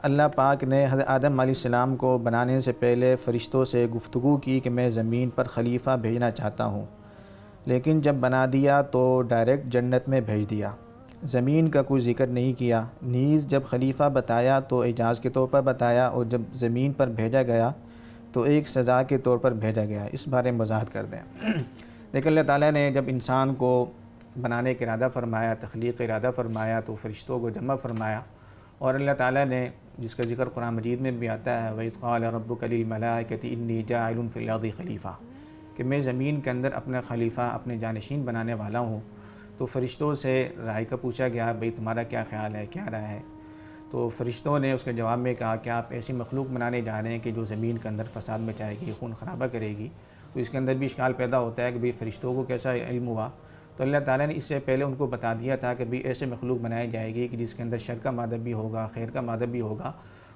اللہ پاک نے حضرت آدم علیہ السلام کو بنانے سے پہلے فرشتوں سے گفتگو کی کہ میں زمین پر خلیفہ بھیجنا چاہتا ہوں، لیکن جب بنا دیا تو ڈائریکٹ جنت میں بھیج دیا، زمین کا کوئی ذکر نہیں کیا۔ نیز جب خلیفہ بتایا تو اعجاز کے طور پر بتایا، اور جب زمین پر بھیجا گیا تو ایک سزا کے طور پر بھیجا گیا۔ اس بارے میں وضاحت کر دیں۔ لیکن اللہ تعالیٰ نے جب انسان کو بنانے کا ارادہ فرمایا، تخلیق کا ارادہ فرمایا، تو فرشتوں کو جمع فرمایا، اور اللہ تعالیٰ نے جس کا ذکر قرآن مجید میں بھی آتا ہے وَإِذْ قَالَ رَبُّكَ لِلْمَلَائِكَةِ إِنِّي جَاعِلٌ فِي الْأَرْضِ خلیفہ، کہ میں زمین کے اندر اپنا خلیفہ، اپنے جانشین بنانے والا ہوں۔ تو فرشتوں سے رائے کا پوچھا گیا، بھئی تمہارا کیا خیال ہے، کیا رائے ہے؟ تو فرشتوں نے اس کے جواب میں کہا کہ آپ ایسی مخلوق بنانے جا رہے ہیں کہ جو زمین کے اندر فساد مچائے گی، خون خرابہ کرے گی۔ تو اس کے اندر بھی اشکال پیدا ہوتا ہے کہ بھئی فرشتوں کو کیسا علم ہوا؟ تو اللہ تعالیٰ نے اس سے پہلے ان کو بتا دیا تھا کہ بھئی ایسے مخلوق بنائی جائے گی کہ جس کے اندر شر کا مادہ بھی ہوگا، خیر کا مادہ بھی ہوگا۔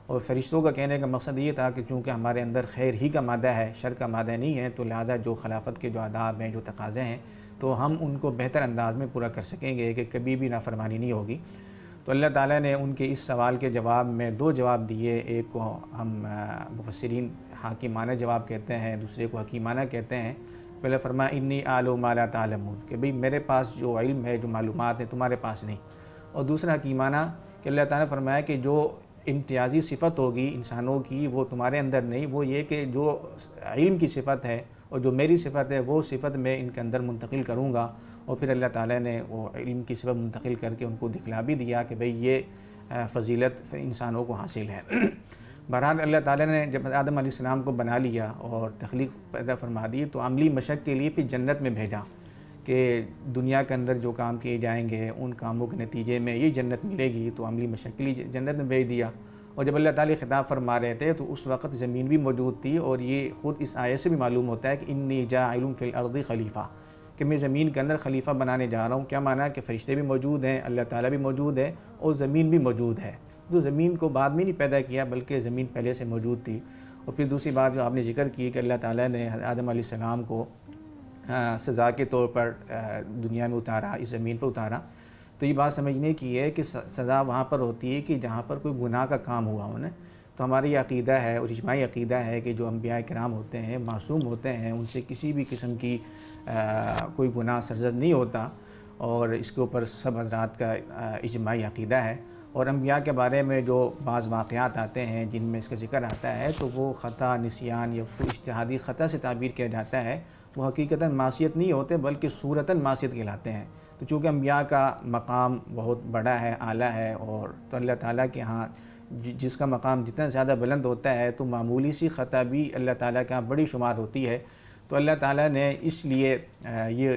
اور فرشتوں کا کہنے کا مقصد یہ تھا کہ چونکہ ہمارے اندر خیر ہی کا مادہ ہے، شر کا مادہ نہیں ہے، تو لہذا جو خلافت کے جو آداب ہیں، جو تقاضے ہیں، تو ہم ان کو بہتر انداز میں پورا کر سکیں گے کہ کبھی بھی نافرمانی نہیں ہوگی۔ تو اللہ تعالیٰ نے ان کے اس سوال کے جواب میں دو جواب دیے، ایک کو ہم مفسرین حاکمانہ جواب کہتے ہیں، دوسرے کو حکیمانہ کہتے ہیں۔ پہلے فرمایا انی اعلم ما لا تعلمون، کہ بھئی میرے پاس جو علم ہے، جو معلومات ہیں، تمہارے پاس نہیں۔ اور دوسرا حکیمانہ کہ اللہ تعالیٰ نے فرمایا کہ جو امتیازی صفت ہوگی انسانوں کی وہ تمہارے اندر نہیں، وہ یہ کہ جو علم کی صفت ہے اور جو میری صفت ہے وہ صفت میں ان کے اندر منتقل کروں گا۔ اور پھر اللہ تعالیٰ نے وہ علم کی صفت منتقل کر کے ان کو دکھلا بھی دیا کہ بھئی یہ فضیلت انسانوں کو حاصل ہے۔ بہرحال اللہ تعالیٰ نے جب آدم علیہ السلام کو بنا لیا اور تخلیق پیدا فرما دی تو عملی مشق کے لیے پھر جنت میں بھیجا کہ دنیا کے اندر جو کام کیے جائیں گے ان کاموں کے نتیجے میں یہ جنت ملے گی، تو عملی مشق کے لیے جنت میں بھیج دیا۔ اور جب اللہ تعالیٰ خطاب فرما رہے تھے تو اس وقت زمین بھی موجود تھی، اور یہ خود اس آیت سے بھی معلوم ہوتا ہے کہ انی جاعل فی الارض خلیفہ، کہ میں زمین کے اندر خلیفہ بنانے جا رہا ہوں۔ کیا معنی ہے کہ فرشتے بھی موجود ہیں، اللہ تعالیٰ بھی موجود ہے، اور زمین بھی موجود ہے۔ تو زمین کو بعد میں نہیں پیدا کیا بلکہ زمین پہلے سے موجود تھی۔ اور پھر دوسری بات جو آپ نے ذکر کی کہ اللہ تعالیٰ نے آدم علیہ السلام کو سزا کے طور پر دنیا میں اتارا، اس زمین پر اتارا، تو یہ بات سمجھنے کی ہے کہ سزا وہاں پر ہوتی ہے کہ جہاں پر کوئی گناہ کا کام ہوا انہیں۔ تو ہماری یہ عقیدہ ہے اور اجماعی عقیدہ ہے کہ جو انبیاء کرام ہوتے ہیں معصوم ہوتے ہیں، ان سے کسی بھی قسم کی کوئی گناہ سرزد نہیں ہوتا، اور اس کے اوپر سب حضرات کا اجماعی عقیدہ ہے۔ اور انبیاء کے بارے میں جو بعض واقعات آتے ہیں جن میں اس کا ذکر آتا ہے تو وہ خطا، نسیان یا اس کو اجتہادی خطا سے تعبیر کیا جاتا ہے، وہ حقیقتاً معصیت نہیں ہوتے بلکہ صورتاً معصیت کہلاتے ہیں۔ تو چونکہ انبیاء کا مقام بہت بڑا ہے، اعلیٰ ہے، اور تو اللہ تعالیٰ کے ہاں جس کا مقام جتنا زیادہ بلند ہوتا ہے تو معمولی سی خطا بھی اللہ تعالیٰ کے ہاں بڑی شمار ہوتی ہے۔ تو اللہ تعالیٰ نے اس لیے یہ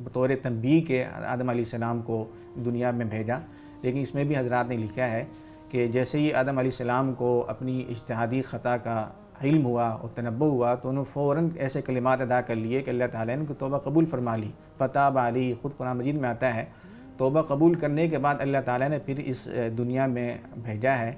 بطور تنبیہ کے آدم علیہ السلام کو دنیا میں بھیجا۔ لیکن اس میں بھی حضرات نے لکھا ہے کہ جیسے ہی آدم علیہ السلام کو اپنی اجتہادی خطا کا علم ہوا اور تنبہ ہوا تو انہوں فوراً ایسے کلمات ادا کر لیے کہ اللہ تعالیٰ نے ان کو توبہ قبول فرما لی۔ فتاب علیہ، خود قرآن مجید میں آتا ہے۔ توبہ قبول کرنے کے بعد اللہ تعالیٰ نے پھر اس دنیا میں بھیجا ہے۔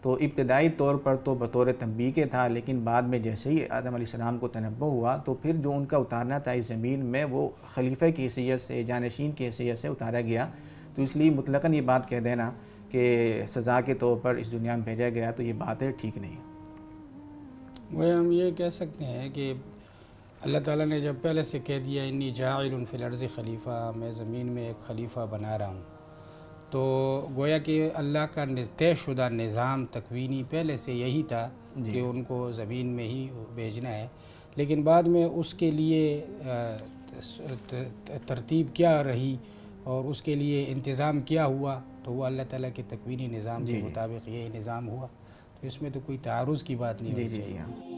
تو ابتدائی طور پر تو بطور تنبیہ کے تھا، لیکن بعد میں جیسے ہی آدم علیہ السلام کو تنبہ ہوا تو پھر جو ان کا اتارنا تھا اس زمین میں وہ خلیفہ کی حیثیت سے، جانشین کی حیثیت سے اتارا گیا۔ تو اس لیے مطلقاً یہ بات کہہ دینا کہ سزا کے طور پر اس دنیا میں بھیجا گیا تو یہ بات ہے ٹھیک نہیں۔ وہ ہم یہ کہہ سکتے ہیں کہ اللہ تعالیٰ نے جب پہلے سے کہہ دیا انی جاعل فی الارض خلیفہ، میں زمین میں ایک خلیفہ بنا رہا ہوں، تو گویا کہ اللہ کا طے شدہ نظام تکوینی پہلے سے یہی تھا کہ ان کو زمین میں ہی بھیجنا ہے۔ لیکن بعد میں اس کے لیے ترتیب کیا رہی اور اس کے لیے انتظام کیا ہوا، تو وہ اللہ تعالیٰ کے تکوینی نظام کے مطابق یہ نظام ہوا۔ تو اس میں تو کوئی تعارض کی بات نہیں ہونی چاہیے۔